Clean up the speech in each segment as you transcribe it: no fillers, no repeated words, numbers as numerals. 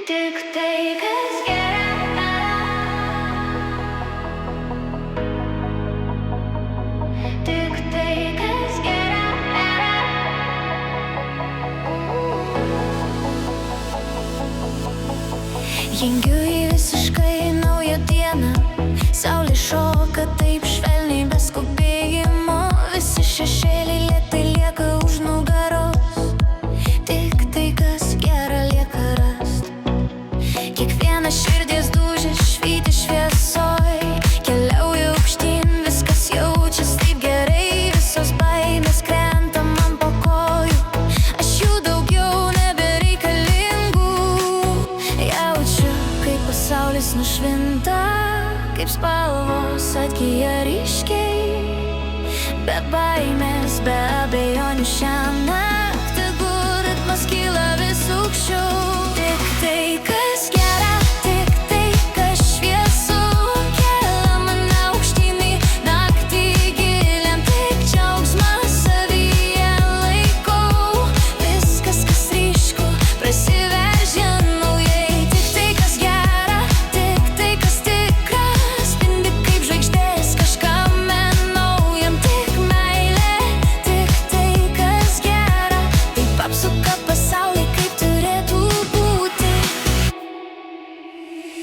Tik tai, kas gera. Tik tai, kas gera. Jengiu į visiškai naują dieną. Saulė šoka taip švelniai be skubėjimo. Visi šešėliai lėtai lieka už nugaros. Tik tai, kas gera, lieka rast. Kiekvienas širdies dūžis švyti šviesoj. Keliauju aukštyn, viskas jaučias taip gerai. Visos baimės krenta man po kojų. Aš jų daugiau nebereikalingų. Jaučiu, kaip pasaulis nušvinta, kaip spalvos atgyja ryškiai. Be baimės, be abejonių šiąnakt, tegu ritmas kyla vis aukščiau. Tik tai, kas gera, tik tai, kas šviesu, kelia mane aukštyn į naktį gilią. Tik džiaugsmą savyje laikau. Viskas, kas ryšku, prasiveržia naujai. Tik tai, kas gera, tik tai, kas tikra, spindi kaip žvaigždės kažkame naujam. Tik meilė, tik tai, kas gera, taip apsuka pasaulį, kaip turėtų būti.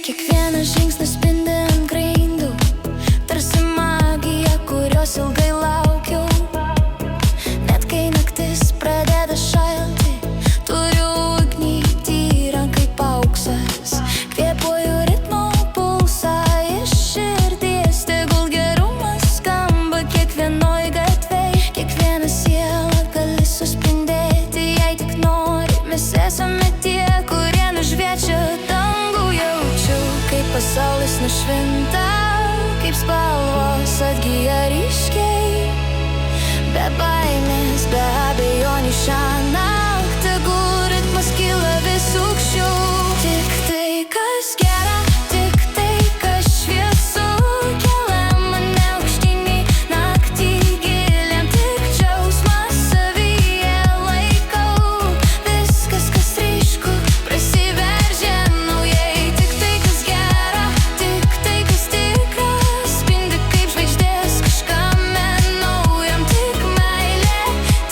Kiekvienas žingsnis spindi ant grindų, tarsi magija, kurios ilgai laukiau. Net kai naktis pradeda šalti, turiu ugnį tyrą kaip auksas. Kvėpuoju ritmo pulsą iš širdies, tegul gerumas skamba kiekvienoj gatvėj. Kiekvieną sielą gali suspindėti, jei tik nori. Mes esame tie, kurie nušviečia dangų. Jaučiu, kaip pasaulis nušvinta, kaip spalvos atgyja ryškiai. Be baimės, be abejonių šiąnakt, tegul ritmas kyla vis aukščiau. Tik tai, kas gera, tik tai, kas šviesu, kelia mane aukštyn į naktį gilią. Tik džiaugsmą savyje laikau. Viskas, kas ryšku, prasiveržia naujai. Tik tai, kas gera, tik tai, kas tikra, spindi kaip žvaigždės kažkame naujam. Tik meilė,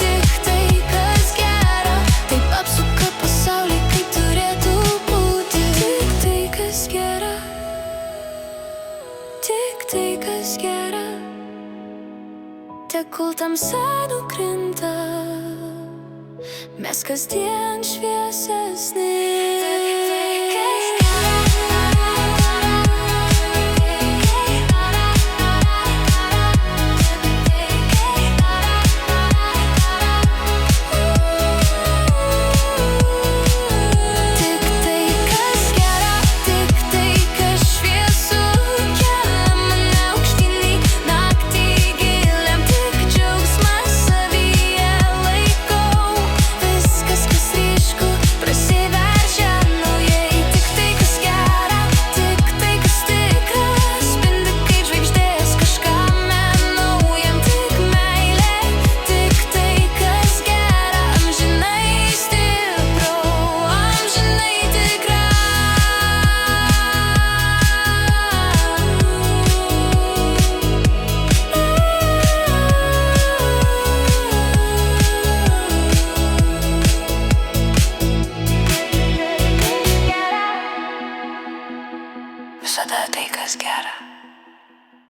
tik tai, kas gera, taip apsuka pasaulį, kaip turėtų būti. Tik tai, kas gera, tik tai, kas gera, tegul tamsa nukrinta, mes kasdien šviesesni. Tik tai, kas gera, tik tai, kas šviesu, kelia mane aukštyn į naktį gilią. Tik džiaugsmą savyje laikau. Viskas, kas ryšku, prasiveržia naujai. Tik tai, kas gera, tik tai, kas tikra, spindi kaip žvaigždės kažkame naujam. Tik meilė, tik tai, kas gera, amžinai stipriau, amžinai tikra. Visada tai, kas gera.